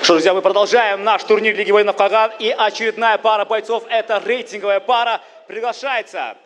Что, друзья, мы продолжаем наш турнир Лиги воинов Каган. И очередная пара бойцов, это рейтинговая пара. Приглашается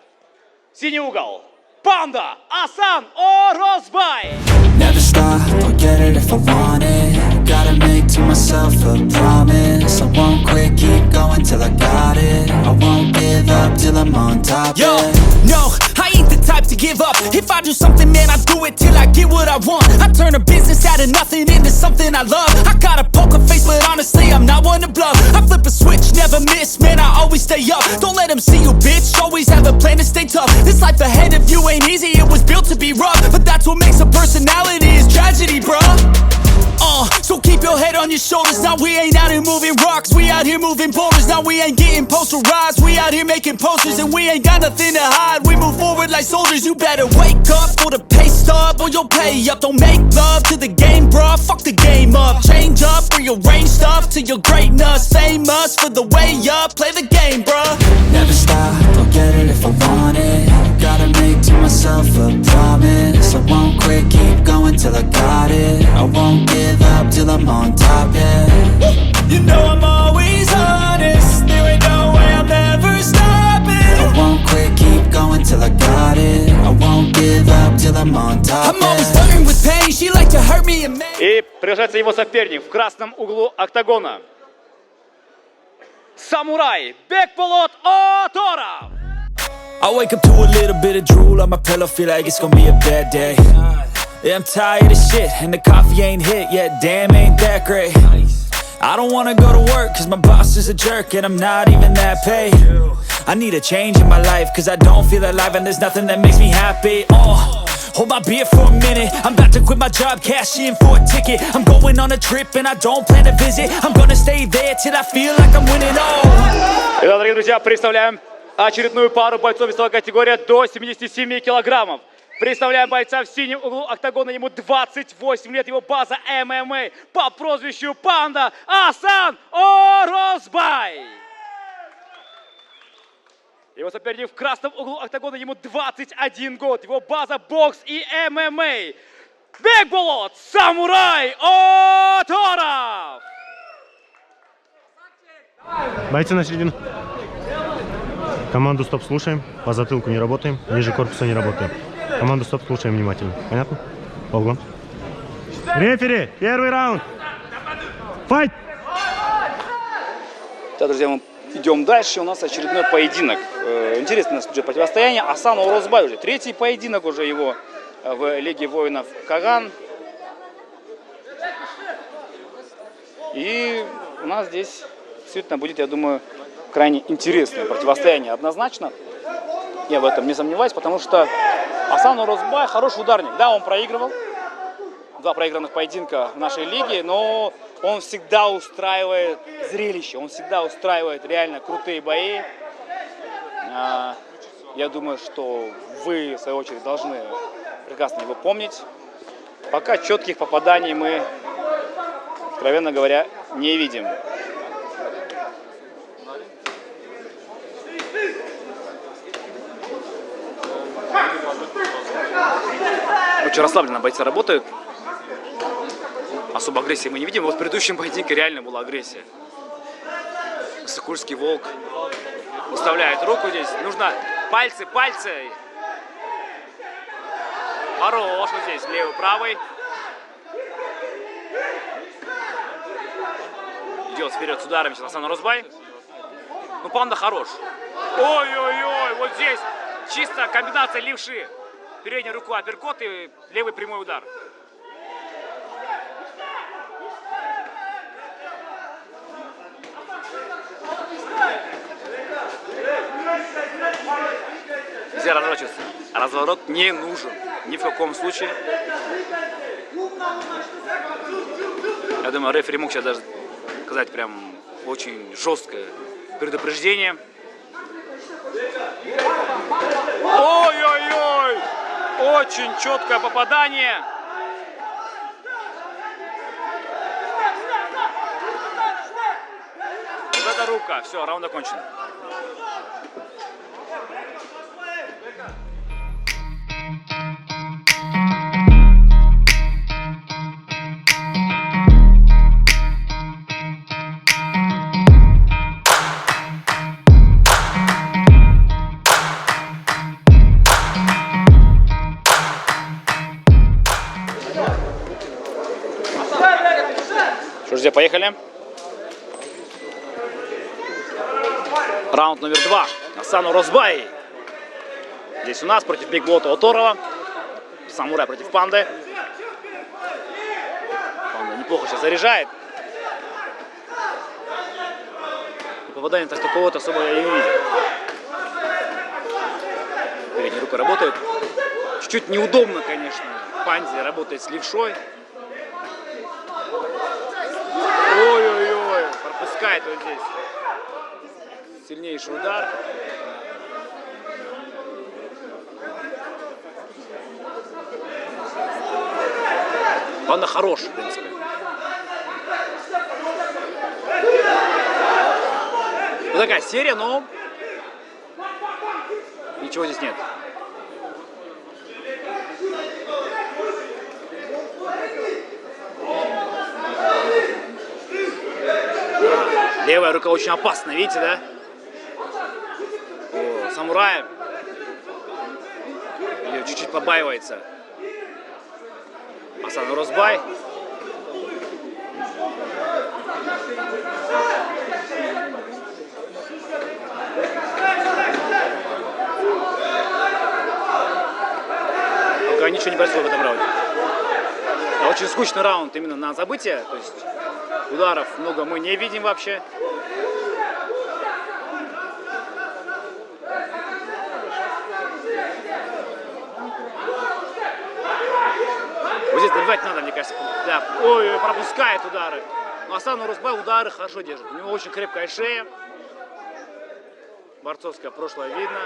синий угол. Панда Асан Орозбай. Never stop, I'll get it if I want it. Gotta make to myself a promise. I won't quit, keep going till I got it. I won't give up till I'm on top. Yo, yeah. no, I ain't the type to give up. If I do something, man, I do it till I get what I want. I turn a business out of nothing into something I love. I got a poker face, but honestly, I'm not one to bluff. I flip a switch, never miss, man, I always stay up. Don't let them see you, bitch, always have a plan to stay tough. This life ahead of you ain't easy, it was built to be rough. But that's what makes a personality, is tragedy, bruh. So keep your head on your shoulders. Now we ain't out here moving rocks, we out here moving boulders. Now we ain't getting posterized, we out here making posters. And we ain't got nothing to hide, we move forward like soldiers. You better wake up for the pay stub, or you'll pay up. Don't make love to the game, bruh, fuck the game up. Change up, rearrange stuff to your greatness. Famous for the way up, play the game, bruh. Never stop, I'll get it if I want it. Gotta make to myself a promise. I won't quit, keep going till I got it. I won't give up till I'm on top, yeah. You know I'm always honest, there ain't no way I'm ever stopping. I won't quit, keep going till I got it. I won't give up till I'm on top, I'm always yeah. flirting with pain, she like to hurt me and make. И приглашается его соперник в красном углу октагона. Самурай Бекболот Оторов. I wake up to a little bit of drool on my pillow, feel like it's gonna be a bad day. Yeah, I'm tired of shit, and the coffee ain't hit yet, damn, ain't that great. I don't wanna go to work, cause my boss is a jerk, and I'm not even that paid. I need a change in my life, cause I don't feel alive, and there's nothing that makes me happy. Hold my beer for a minute, I'm about to quit my job, cash in for a ticket. I'm going on a trip, and I don't plan to visit. I'm gonna stay there till I feel like I'm winning all. Итак, дорогие друзья, представляем очередную пару бойцов весовой категории до 77 килограммов. Представляем бойца в синем углу октагона, ему 28 лет, его база ММА по прозвищу Панда Асан Орозбай. Его соперник в красном углу октагона, ему 21 год, его база бокс и ММА. Бекболот Самурай Оторов. Бойцы на середину. Команду стоп слушаем, по затылку не работаем, ниже корпуса не работаем. Команду стоп слушаем внимательно. Понятно? Ого. Рефери, первый раунд. Файт! Так, друзья, мы идем дальше. У нас очередной поединок. Интересно у нас уже противостояние. Асан Орозбай уже. Третий поединок уже его в Лиге воинов Каган. И у нас здесь действительно будет, я думаю, крайне интересное противостояние однозначно. Я в этом не сомневаюсь, потому что Асан Орозбай хороший ударник. Да, он проигрывал. 2 проигранных поединка в нашей лиге, но он всегда устраивает зрелище, он всегда устраивает реально крутые бои. Я думаю, что вы, в свою очередь, должны прекрасно его помнить. Пока четких попаданий мы, откровенно говоря, не видим. Очень расслабленно бойцы работают. Особо агрессии мы не видим. Вот в предыдущем поединке реально была агрессия. Сокульский волк выставляет руку здесь. Нужно пальцы. Хорош вот здесь. Левый, правый. Идет вперед с ударами сейчас Асан Орозбай. Ну, Панда хорош. Ой-ой-ой, вот здесь чисто комбинация левши. Передняя рука апперкот и левый прямой удар. Нельзя разворачиваться. Разворот не нужен. Ни в каком случае. Я думаю, рефери мог сейчас даже сказать прям очень жесткое предупреждение. Ой-ой-ой! Очень четкое попадание. Вот эта рука. Все, раунд окончен. поехали. Раунд номер 2. Асан Орозбай. Здесь у нас против Бигбота Оторова. Самурай против Панды. Панда неплохо сейчас заряжает. И попадания так такого-то особо я и не видел. Передняя рука работает. Чуть-чуть неудобно, конечно. Панде работает с левшой. Ой-ой-ой, пропускает вот здесь. Сильнейший удар. Панда хорош, в принципе. Вот такая серия, но ничего здесь нет. Левая рука очень опасна, видите, да? О, Самурай ее чуть-чуть побаивается. Асан Орозбай. Пока ничего не происходит в этом раунде. Очень скучный раунд именно на забытие. То есть ударов много мы не видим вообще. Вот здесь добивать надо, мне кажется. Да. Ой, пропускает удары. Но Асан Орозбай удары хорошо держит. У него очень крепкая шея. Борцовское прошлое видно.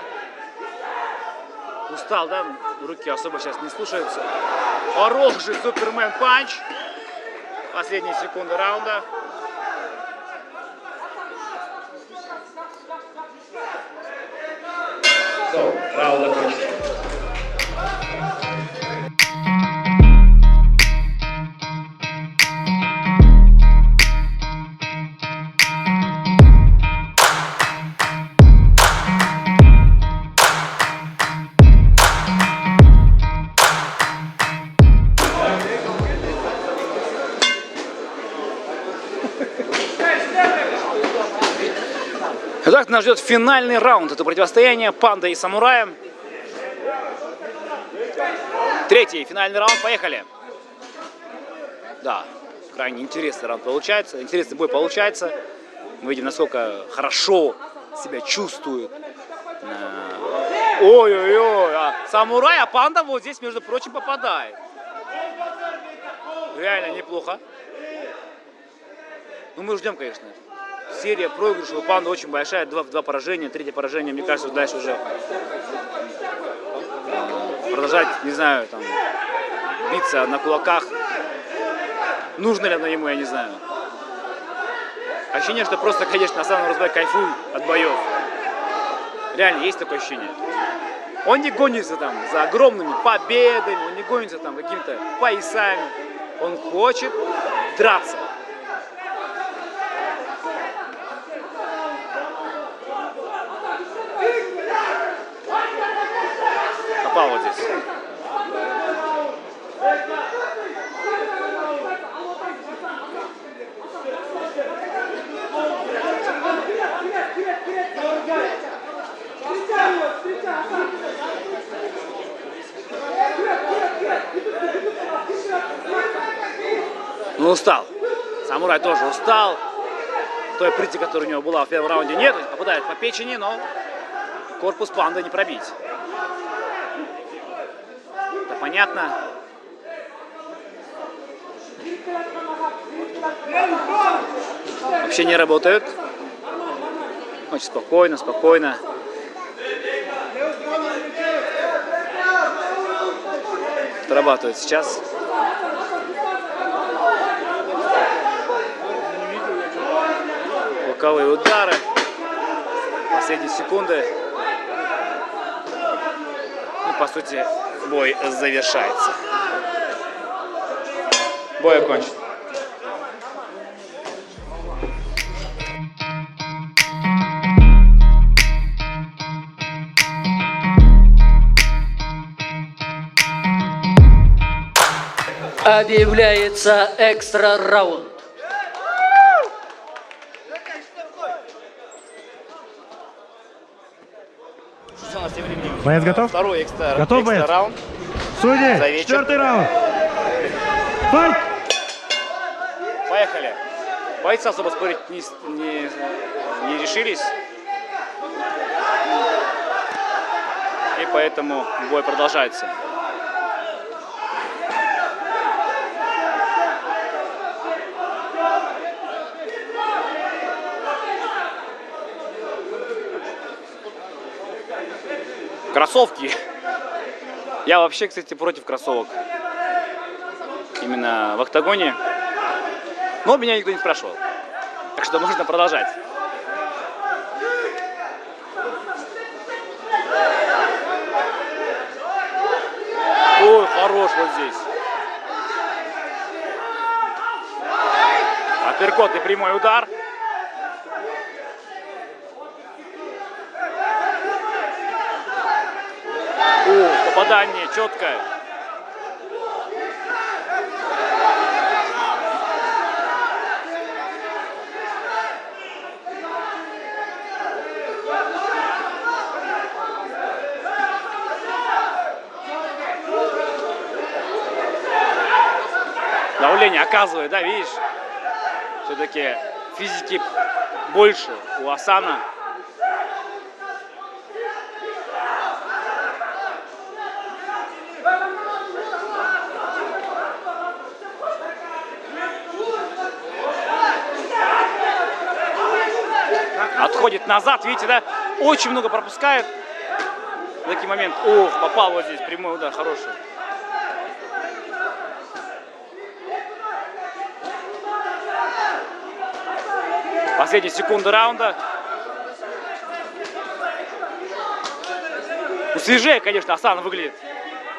Устал, да? Руки особо сейчас не слушаются. Хороший супермен панч. Последние секунды раунда. Все, раунд закончен. Итак, нас ждет финальный раунд. Это противостояние Панды и Самурая. Третий финальный раунд. Поехали. Да, крайне интересный раунд получается. Интересный бой получается. Мы видим, насколько хорошо себя чувствует. Ой-ой-ой. Самурай, а Панда вот здесь, между прочим, попадает. Реально неплохо. Ну, мы ждем, конечно. Серия проигрышей у Панды очень большая, два поражения, третье поражение, мне кажется, дальше уже продолжать, не знаю, там, биться на кулаках. Нужно ли оно ему, я не знаю. Ощущение, что просто, конечно, Асан Орозбай кайфует от боев. Реально, есть такое ощущение. Он не гонится там за огромными победами, он не гонится там какими-то поясами. Он хочет драться. Попал вот здесь. Ну, устал. Самурай тоже устал. Той прыти, которая у него была в первом раунде, нет. Попадает по печени, но корпус Панды не пробить. Это понятно. Вообще не работают. Очень спокойно, спокойно. Отрабатывает сейчас. Боковые удары. Последние секунды. И, по сути, бой завершается. Бой окончен. Объявляется экстра раунд. Что у нас тем временем? Боец готов? Второй экстра, Готов, экстра боец? раунд. Судьи, За вечер. 4-й раунд. Файт! Поехали. Бойцы особо спорить не решились. И поэтому бой продолжается. Кроссовки. Я вообще, кстати, против кроссовок. Именно в октагоне. Но меня никто не спрашивал. Так что можно продолжать. Ой, хорош вот здесь. Апперкот и прямой удар. О, попадание четкое. Давление оказывает, да, видишь? Все-таки физики больше у Асана. Отходит назад, видите, да? Очень много пропускает. В такой момент. Ох, попал вот здесь. Прямой удар, хороший. Последние секунды раунда. Ну, свежее, конечно, Асан выглядит.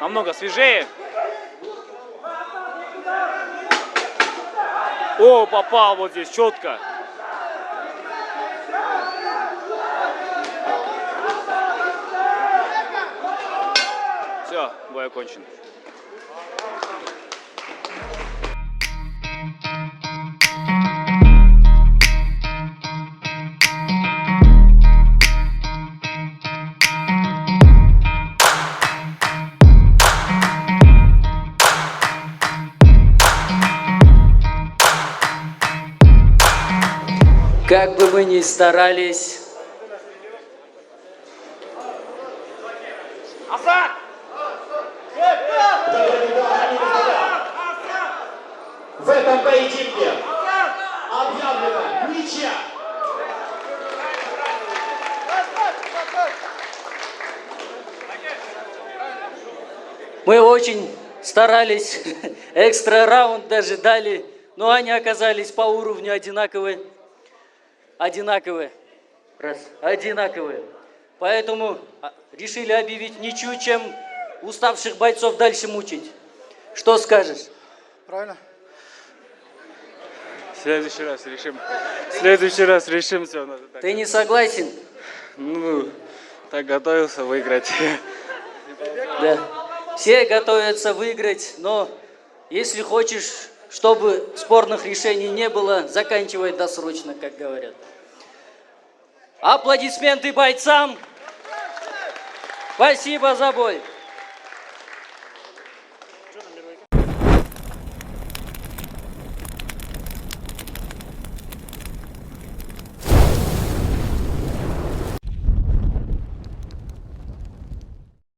Намного свежее. О, попал вот здесь четко. Все, бой окончен. Как бы мы ни старались, Асан! В этом поединке объявлена ничья. мы очень старались, экстра раунд даже дали, но они оказались по уровню одинаковые. Одинаковые. Поэтому решили объявить ничью, чем уставших бойцов дальше мучить. Что скажешь? Правильно? В следующий раз решим все. Ты не согласен? Ну, так готовился выиграть. Да. Все готовятся выиграть, но если хочешь, чтобы спорных решений не было, заканчивай досрочно, как говорят. Аплодисменты бойцам. Спасибо за бой.